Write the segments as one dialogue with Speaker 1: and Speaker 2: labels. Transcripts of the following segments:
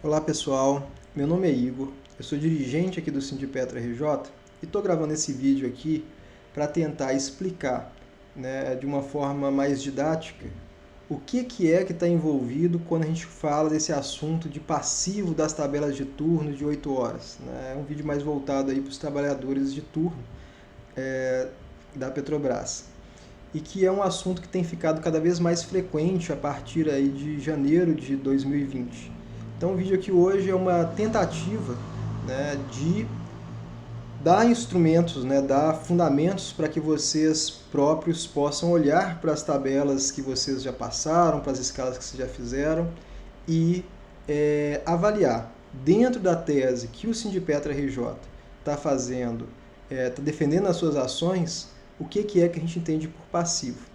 Speaker 1: Olá pessoal, meu nome é Igor, eu sou dirigente aqui do Sindipetra RJ e estou gravando esse vídeo aqui para tentar explicar, de uma forma mais didática o que é que está envolvido quando a gente fala desse assunto de passivo das tabelas de turno de 8 horas. É um vídeo mais voltado aí para os trabalhadores de turno da Petrobras e que é um assunto que tem ficado cada vez mais frequente a partir aí de janeiro de 2020. Então o vídeo aqui hoje é uma tentativa, de dar instrumentos, dar fundamentos para que vocês próprios possam olhar para as tabelas que vocês já passaram, para as escalas que vocês já fizeram e avaliar dentro da tese que o Sindipetra RJ está fazendo, está defendendo as suas ações, o que é que a gente entende por passivo.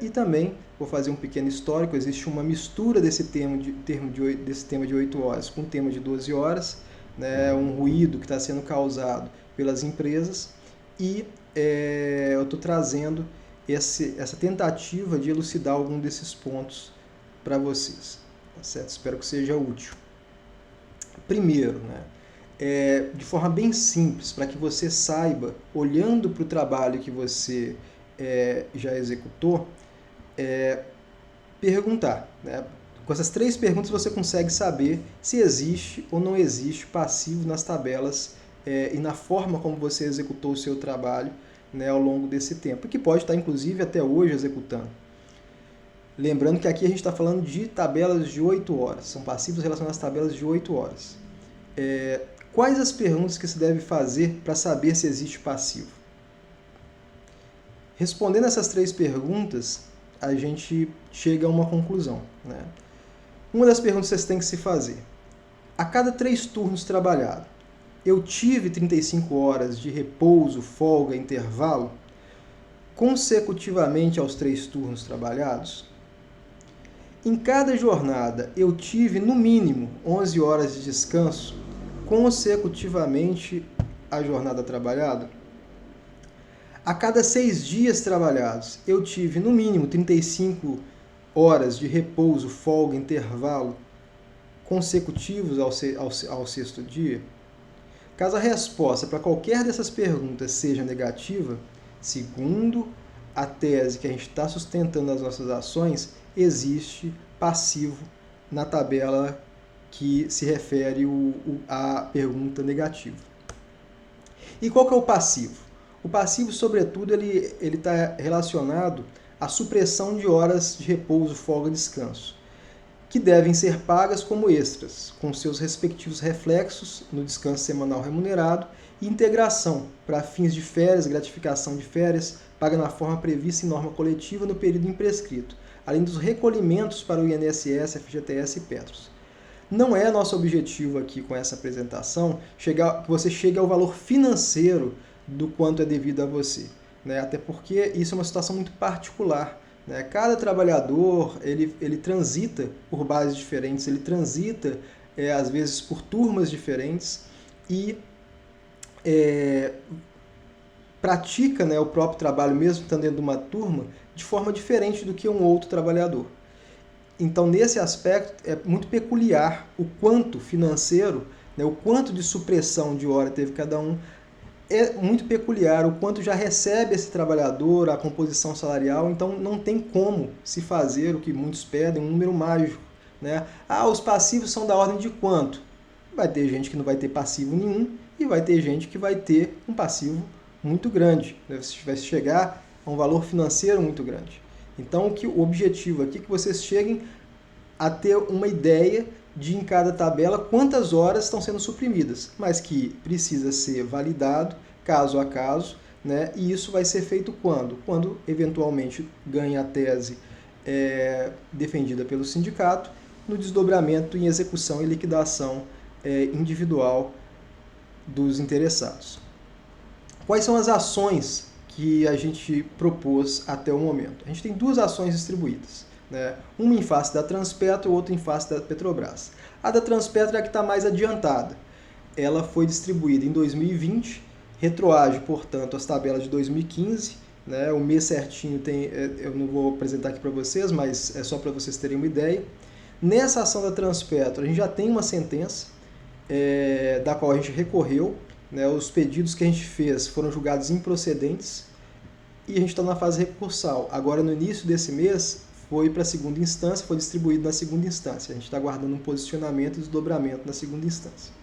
Speaker 1: E também vou fazer um pequeno histórico, existe uma mistura desse tema de 8 horas com o tema de 12 horas, um ruído que está sendo causado pelas empresas e eu estou trazendo essa tentativa de elucidar algum desses pontos para vocês. Tá certo? Espero que seja útil. Primeiro, de forma bem simples, para que você saiba, olhando para o trabalho que você já executou, perguntar. Com essas 3 perguntas você consegue saber se existe ou não existe passivo nas tabelas e na forma como você executou o seu trabalho ao longo desse tempo, que pode estar inclusive até hoje executando. Lembrando que aqui a gente está falando de tabelas de 8 horas, são passivos relacionados às tabelas de 8 horas. Quais as perguntas que se deve fazer para saber se existe passivo? Respondendo essas 3 perguntas, a gente chega a uma conclusão. Uma das perguntas que vocês têm que se fazer: a cada 3 turnos trabalhados, eu tive 35 horas de repouso, folga, intervalo, consecutivamente aos 3 turnos trabalhados? Em cada jornada, eu tive no mínimo 11 horas de descanso, consecutivamente à jornada trabalhada? A cada 6 dias trabalhados, eu tive no mínimo 35 horas de repouso, folga, intervalo, consecutivos ao 6º dia? Caso a resposta para qualquer dessas perguntas seja negativa, segundo a tese que a gente está sustentando nas nossas ações, existe passivo na tabela que se refere à pergunta negativa. E qual que é o passivo? O passivo, sobretudo, ele está relacionado à supressão de horas de repouso, folga e descanso, que devem ser pagas como extras, com seus respectivos reflexos no descanso semanal remunerado e integração para fins de férias, gratificação de férias, paga na forma prevista em norma coletiva no período imprescrito, além dos recolhimentos para o INSS, FGTS e Petros. Não é nosso objetivo aqui com essa apresentação que você chegue ao valor financeiro do quanto é devido a você, até porque isso é uma situação muito particular. Cada trabalhador ele transita por bases diferentes, ele transita às vezes por turmas diferentes e pratica o próprio trabalho, mesmo estando dentro de uma turma, de forma diferente do que um outro trabalhador. Então, nesse aspecto, é muito peculiar o quanto financeiro, o quanto de supressão de hora teve cada um, é muito peculiar o quanto já recebe esse trabalhador, a composição salarial, então não tem como se fazer o que muitos pedem, um número mágico. Os passivos são da ordem de quanto? Vai ter gente que não vai ter passivo nenhum e vai ter gente que vai ter um passivo muito grande, vai chegar a um valor financeiro muito grande. Então, o objetivo aqui é que vocês cheguem a ter uma ideia de, em cada tabela, quantas horas estão sendo suprimidas, mas que precisa ser validado caso a caso, e isso vai ser feito quando? Quando, eventualmente, ganha a tese defendida pelo sindicato, no desdobramento em execução e liquidação individual dos interessados. Quais são as ações que a gente propôs até o momento? A gente tem 2 ações distribuídas. Uma em face da Transpetro e outra em face da Petrobras. A da Transpetro é a que está mais adiantada. Ela foi distribuída em 2020, retroage, portanto, as tabelas de 2015. O mês certinho eu não vou apresentar aqui para vocês, mas é só para vocês terem uma ideia. Nessa ação da Transpetro, a gente já tem uma sentença da qual a gente recorreu, né? Os pedidos que a gente fez foram julgados improcedentes e a gente está na fase recursal. Agora, no início desse mês, foi para a segunda instância, foi distribuído na segunda instância. A gente está aguardando um posicionamento e desdobramento na segunda instância.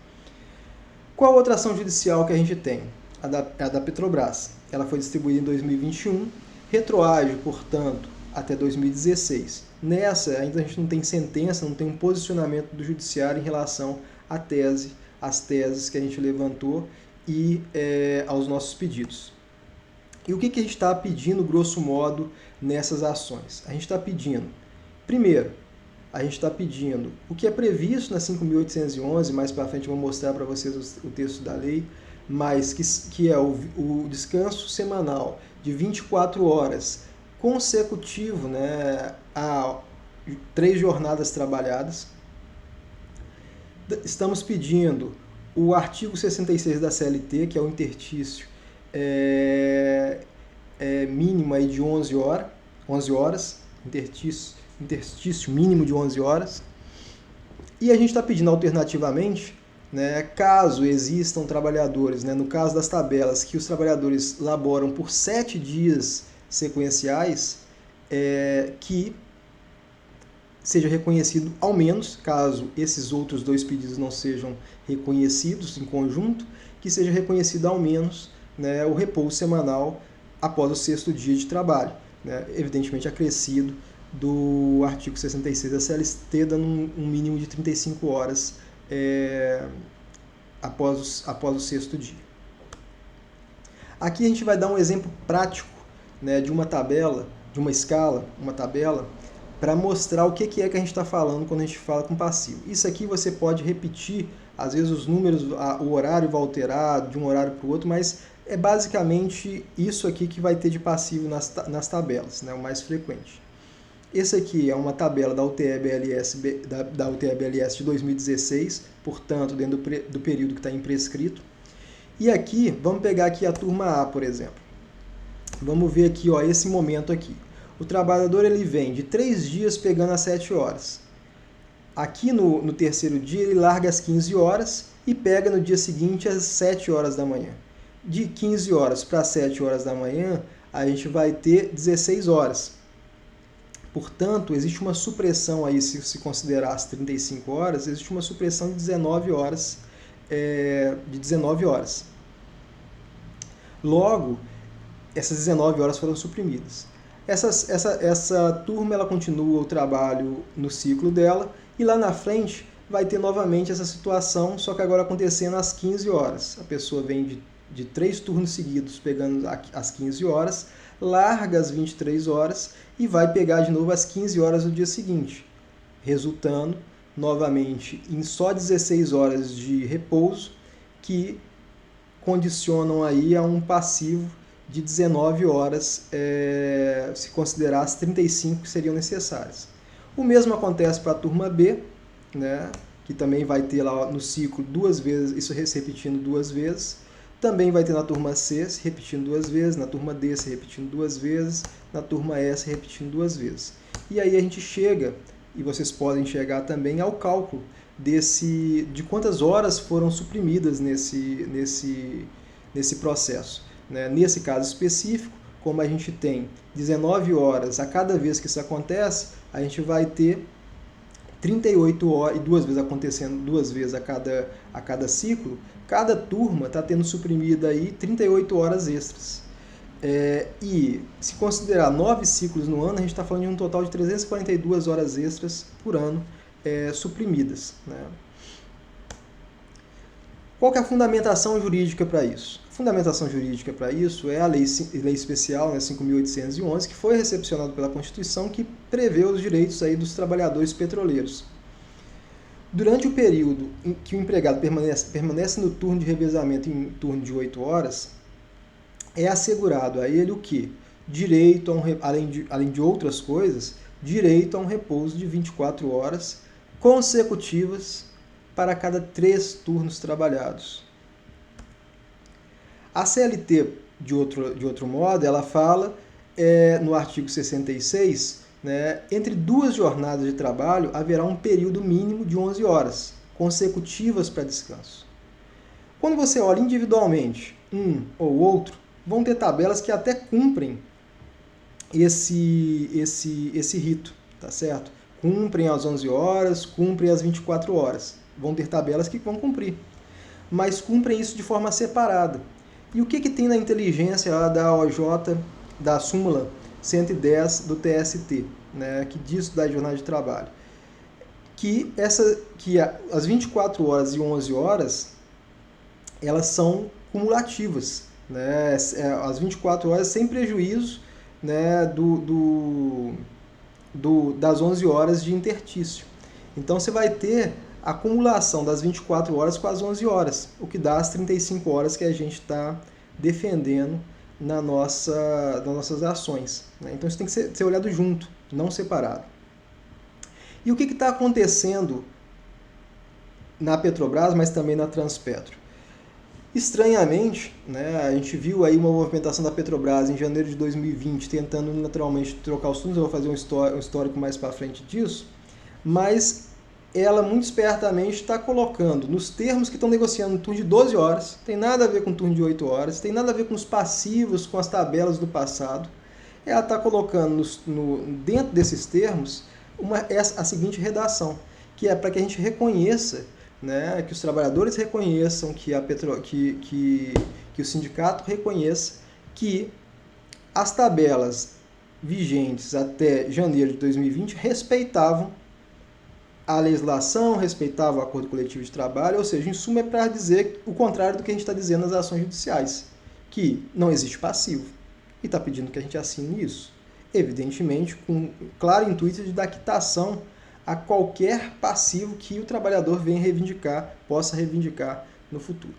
Speaker 1: Qual outra ação judicial que a gente tem? A da Petrobras. Ela foi distribuída em 2021, retroage, portanto, até 2016. Nessa, ainda a gente não tem sentença, não tem um posicionamento do judiciário em relação às teses que a gente levantou e aos nossos pedidos. E o que a gente está pedindo, grosso modo, nessas ações? A gente está pedindo, primeiro, a gente está pedindo o que é previsto na 5.811, mais para frente eu vou mostrar para vocês o texto da lei, mas que é o descanso semanal de 24 horas consecutivo, né, a 3 jornadas trabalhadas. Estamos pedindo o artigo 66 da CLT, que é o interstício mínimo aí de 11 horas, interstício mínimo de 11 horas. E a gente está pedindo alternativamente, né, caso existam trabalhadores, né, no caso das tabelas, que os trabalhadores laboram por 7 dias sequenciais, que seja reconhecido ao menos, caso esses outros 2 pedidos não sejam reconhecidos em conjunto, que seja reconhecido ao menos, né, o repouso semanal após o 6º dia de trabalho, né, evidentemente acrescido do artigo 66 da CLT, dando um mínimo de 35 horas após o 6º dia. Aqui a gente vai dar um exemplo prático, né, de uma tabela, de uma escala, uma tabela, para mostrar o que é que a gente está falando quando a gente fala com passivo. Isso aqui você pode repetir, às vezes os números, o horário vai alterar de um horário para o outro, mas é basicamente isso aqui que vai ter de passivo nas tabelas, né, o mais frequente. Esse aqui é uma tabela da UTE-BLS de 2016, portanto, dentro do período que está imprescrito. E aqui, vamos pegar aqui a turma A, por exemplo. Vamos ver aqui, ó, esse momento aqui. O trabalhador ele vem de 3 dias pegando às 7 horas. Aqui no 3º dia ele larga às 15 horas e pega no dia seguinte às 7 horas da manhã. De 15 horas para 7 horas da manhã, a gente vai ter 16 horas. Portanto, existe uma supressão aí, se considerar as 35 horas, existe uma supressão de 19 horas. Logo, essas 19 horas foram suprimidas. Essa turma ela continua o trabalho no ciclo dela e lá na frente vai ter novamente essa situação, só que agora acontecendo às 15 horas. A pessoa vem de 3 turnos seguidos pegando às 15 horas, larga às 23 horas e vai pegar de novo às 15 horas do dia seguinte, resultando novamente em só 16 horas de repouso, que condicionam aí a um passivo de 19 horas, se considerar as 35 que seriam necessárias. O mesmo acontece para a turma B, né, que também vai ter lá no ciclo 2 vezes, isso se repetindo 2 vezes. Também vai ter na turma C se repetindo 2 vezes, na turma D se repetindo 2 vezes, na turma E se repetindo 2 vezes. E aí a gente chega, e vocês podem chegar também ao cálculo de quantas horas foram suprimidas nesse processo. Né? Nesse caso específico, como a gente tem 19 horas a cada vez que isso acontece, a gente vai ter 38 horas, e 2 vezes acontecendo 2 vezes a cada ciclo, cada turma está tendo suprimida aí 38 horas extras. E se considerar 9 ciclos no ano, a gente está falando de um total de 342 horas extras por ano suprimidas. Né? Qual que é a fundamentação jurídica para isso? A fundamentação jurídica para isso é a lei especial, né, 5.811, que foi recepcionada pela Constituição, que prevê os direitos aí dos trabalhadores petroleiros. Durante o período em que o empregado permanece no turno de revezamento em turno de 8 horas, é assegurado a ele o quê? Direito, além de outras coisas, direito a um repouso de 24 horas consecutivas para cada 3 turnos trabalhados. A CLT, de outro modo, ela fala no artigo 66 né, entre duas jornadas de trabalho haverá um período mínimo de 11 horas, consecutivas para descanso. Quando você olha individualmente um ou outro, vão ter tabelas que até cumprem esse rito, tá certo? Cumprem às 11 horas, cumprem às 24 horas. Vão ter tabelas que vão cumprir, mas cumprem isso de forma separada. E o que tem na inteligência lá da OJ, da súmula 110 do TST, né, que diz da jornada de trabalho? Que as 24 horas e 11 horas, elas são cumulativas, né? As 24 horas sem prejuízo, né, das 11 horas de interstício. Então você vai ter a acumulação das 24 horas com as 11 horas, o que dá as 35 horas que a gente está defendendo nas nossas ações, né? Então isso tem que ser olhado junto, não separado. E o que está acontecendo na Petrobras, mas também na Transpetro? Estranhamente, né, a gente viu aí uma movimentação da Petrobras em janeiro de 2020, tentando naturalmente trocar os turnos, eu vou fazer um histórico mais para frente disso, mas ela muito espertamente está colocando nos termos que estão negociando um turno de 12 horas, tem nada a ver com um turno de 8 horas, tem nada a ver com os passivos, com as tabelas do passado, ela está colocando dentro desses termos a seguinte redação, que é para que a gente reconheça, né, que os trabalhadores reconheçam, que o sindicato reconheça que as tabelas vigentes até janeiro de 2020 respeitavam a legislação, respeitavam o acordo coletivo de trabalho, ou seja, em suma é para dizer o contrário do que a gente está dizendo nas ações judiciais, que não existe passivo, e está pedindo que a gente assine isso. Evidentemente, com claro intuito de dar quitação a qualquer passivo que o trabalhador venha reivindicar, possa reivindicar no futuro.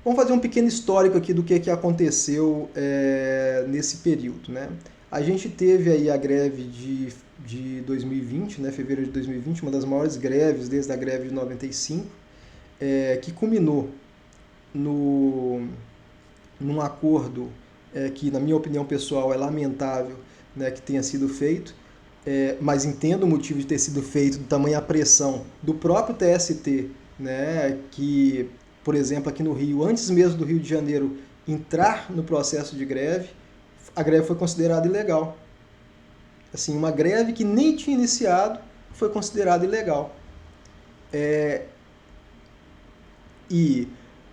Speaker 1: Vamos fazer um pequeno histórico aqui do que aconteceu nesse período, né? A gente teve aí a greve de 2020, né, fevereiro de 2020, uma das maiores greves desde a greve de 95, que culminou num acordo que, na minha opinião pessoal, é lamentável, né, que tenha sido feito, mas entendo o motivo de ter sido feito, do tamanho a pressão do próprio TST, né, que, por exemplo, aqui no Rio, antes mesmo do Rio de Janeiro entrar no processo de greve, a greve foi considerada ilegal. Assim, uma greve que nem tinha iniciado foi considerada ilegal. E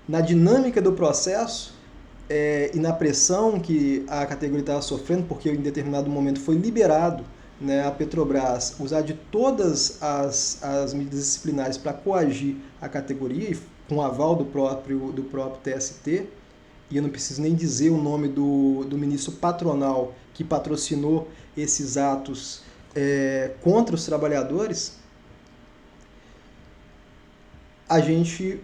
Speaker 1: na dinâmica do processo e na pressão que a categoria estava sofrendo, porque em determinado momento foi liberado, né, a Petrobras usar de todas as medidas disciplinares para coagir a categoria, com aval do próprio TST, e eu não preciso nem dizer o nome do ministro patronal que patrocinou esses atos contra os trabalhadores, a gente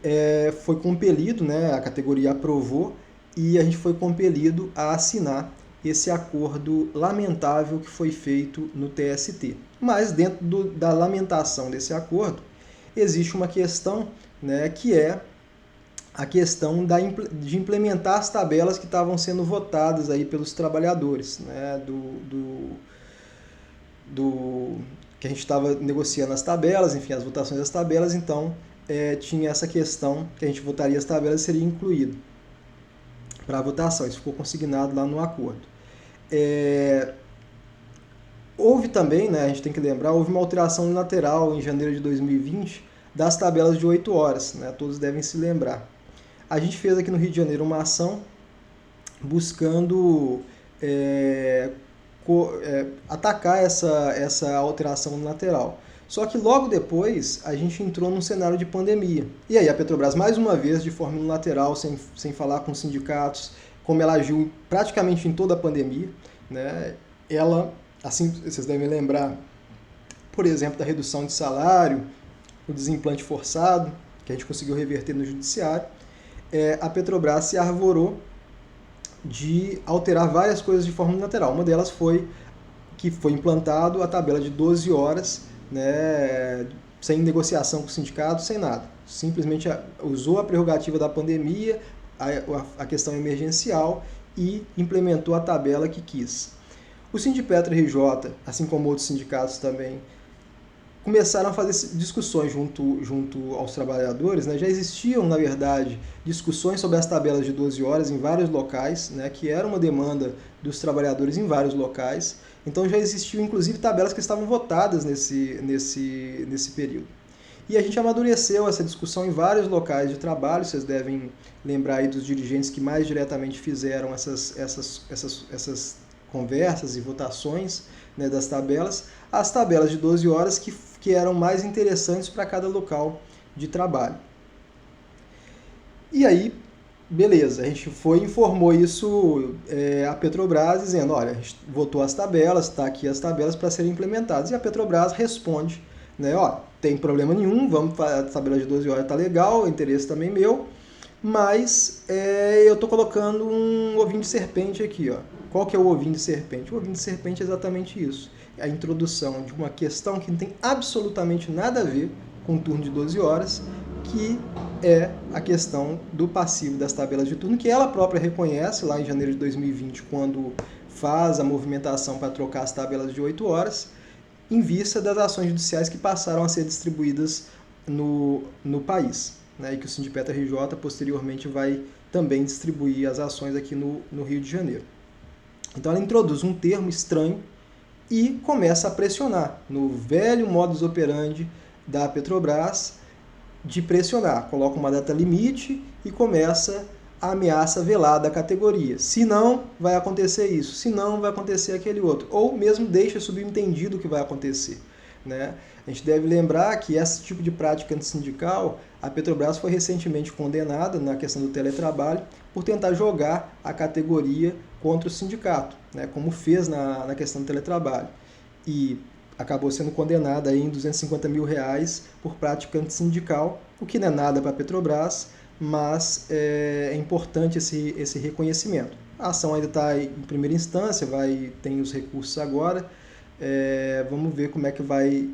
Speaker 1: foi compelido, né, a categoria aprovou, e a gente foi compelido a assinar esse acordo lamentável que foi feito no TST. Mas dentro da lamentação desse acordo, existe uma questão, né, que é a questão de implementar as tabelas que estavam sendo votadas aí pelos trabalhadores, né, que a gente estava negociando as tabelas, enfim, as votações das tabelas, então tinha essa questão que a gente votaria as tabelas e seria incluído para a votação. Isso ficou consignado lá no acordo. Houve também, né, a gente tem que lembrar, houve uma alteração unilateral em janeiro de 2020 das tabelas de 8 horas, né, todos devem se lembrar. A gente fez aqui no Rio de Janeiro uma ação buscando atacar essa alteração unilateral. Só que logo depois a gente entrou num cenário de pandemia. E aí a Petrobras, mais uma vez, de forma unilateral, sem falar com os sindicatos, como ela agiu praticamente em toda a pandemia, né? Ela, assim, vocês devem lembrar, por exemplo, da redução de salário, o desimplante forçado, que a gente conseguiu reverter no judiciário, a Petrobras se arvorou de alterar várias coisas de forma unilateral. Uma delas foi que foi implantado a tabela de 12 horas, né, sem negociação com o sindicato, sem nada. Simplesmente usou a prerrogativa da pandemia, a questão emergencial, e implementou a tabela que quis. O Sindipetra RJ, assim como outros sindicatos também, começaram a fazer discussões junto aos trabalhadores, né? Já existiam, na verdade, discussões sobre as tabelas de 12 horas em vários locais, né? Que era uma demanda dos trabalhadores em vários locais. Então já existiam, inclusive, tabelas que estavam votadas nesse período. E a gente amadureceu essa discussão em vários locais de trabalho. Vocês devem lembrar aí dos dirigentes que mais diretamente fizeram essas conversas e votações, né, das tabelas. As tabelas de 12 horas que eram mais interessantes para cada local de trabalho. E aí, beleza, a gente informou isso à Petrobras, dizendo, olha, a gente votou as tabelas, está aqui as tabelas para serem implementadas. E a Petrobras responde, né, ó, tem problema nenhum, a tabela de 12 horas está legal, o interesse também meu, mas eu estou colocando um ovinho de serpente aqui, ó. Qual que é o ovinho de serpente? O ovinho de serpente é exatamente isso. A introdução de uma questão que não tem absolutamente nada a ver com o turno de 12 horas, que é a questão do passivo das tabelas de turno, que ela própria reconhece lá em janeiro de 2020, quando faz a movimentação para trocar as tabelas de 8 horas, em vista das ações judiciais que passaram a ser distribuídas no país, né, e que o Sindipetra RJ posteriormente vai também distribuir as ações aqui no Rio de Janeiro. Então ela introduz um termo estranho e começa a pressionar, no velho modus operandi da Petrobras, de pressionar. Coloca uma data limite e começa a ameaça velada da categoria. Se não, vai acontecer isso. Se não, vai acontecer aquele outro. Ou mesmo deixa subentendido o que vai acontecer, né? A gente deve lembrar que esse tipo de prática antissindical, a Petrobras foi recentemente condenada na questão do teletrabalho por tentar jogar a categoria contra o sindicato, né, como fez na questão do teletrabalho. E acabou sendo condenada aí em R$250 mil por prática antissindical, o que não é nada para a Petrobras, mas é importante esse reconhecimento. A ação ainda está em primeira instância, tem os recursos agora, vamos ver como é que vai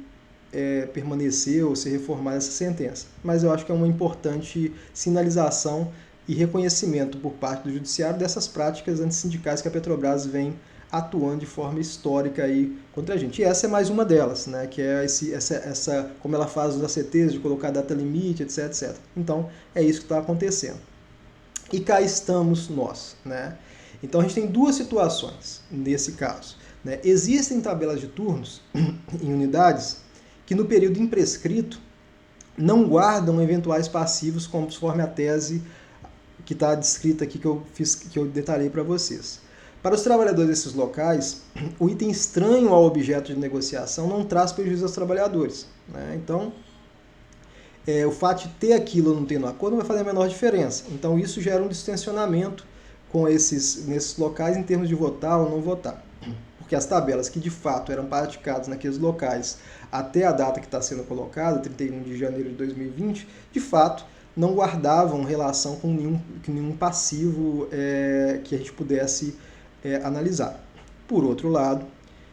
Speaker 1: permanecer ou ser reformada essa sentença. Mas eu acho que é uma importante sinalização e reconhecimento por parte do Judiciário dessas práticas antissindicais que a Petrobras vem atuando de forma histórica aí contra a gente. E essa é mais uma delas, né, que é como ela faz os ACTs, de colocar data limite, etc, etc. Então, é isso que está acontecendo. E cá estamos nós, né? Então, a gente tem duas situações nesse caso, né? Existem tabelas de turnos em unidades que no período imprescrito não guardam eventuais passivos conforme a tese que está descrita aqui que eu detalhei para vocês. Para os trabalhadores desses locais, o item estranho ao objeto de negociação não traz prejuízo aos trabalhadores, né? Então, o fato de ter aquilo ou não ter no acordo não vai fazer a menor diferença. Então, isso gera um distensionamento nesses locais em termos de votar ou não votar. Porque as tabelas que de fato eram praticadas naqueles locais até a data que está sendo colocada, 31 de janeiro de 2020, de fato não guardavam relação com nenhum passivo que a gente pudesse analisar. Por outro lado,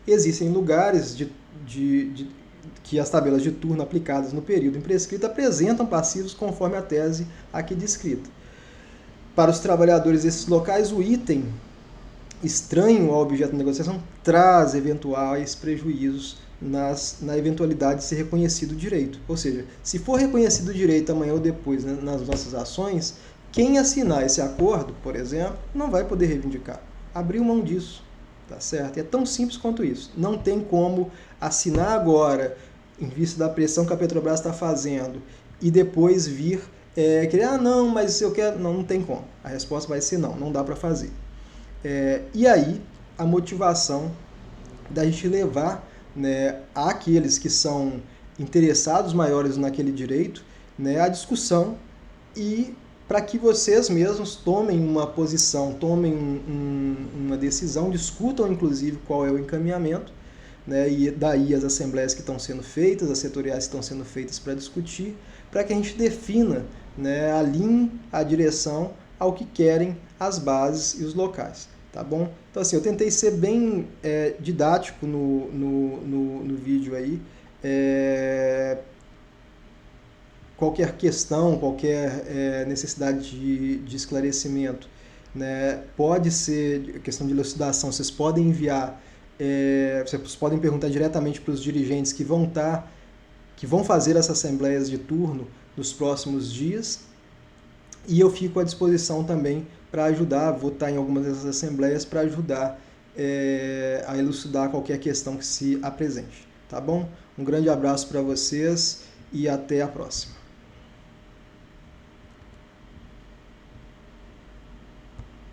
Speaker 1: existem lugares que as tabelas de turno aplicadas no período imprescrito apresentam passivos conforme a tese aqui descrita. Para os trabalhadores desses locais, o item estranho ao objeto de negociação traz eventuais prejuízos na eventualidade de ser reconhecido o direito. Ou seja, se for reconhecido o direito amanhã ou depois, né, nas nossas ações, quem assinar esse acordo, por exemplo, não vai poder reivindicar. Abriu mão disso, tá certo? É tão simples quanto isso. Não tem como assinar agora, em vista da pressão que a Petrobras está fazendo, e depois vir querer, não, mas eu quero... Não tem como. A resposta vai ser não dá para fazer. E aí, a motivação da gente levar, né, àqueles que são interessados maiores naquele direito, né, a discussão e para que vocês mesmos tomem uma posição, tomem uma decisão, discutam inclusive qual é o encaminhamento, né, e daí as assembleias que estão sendo feitas, as setoriais que estão sendo feitas para discutir, para que a gente defina, né, alinhe a direção ao que querem as bases e os locais. Tá bom? Então, assim, eu tentei ser bem didático no vídeo aí. Qualquer questão, qualquer necessidade de esclarecimento, né, pode ser questão de elucidação, vocês podem enviar Vocês podem perguntar diretamente para os dirigentes que vão fazer essas assembleias de turno nos próximos dias. E eu fico à disposição também para ajudar, vou estar em algumas dessas assembleias para ajudar a elucidar qualquer questão que se apresente. Tá bom? Um grande abraço para vocês e até a próxima.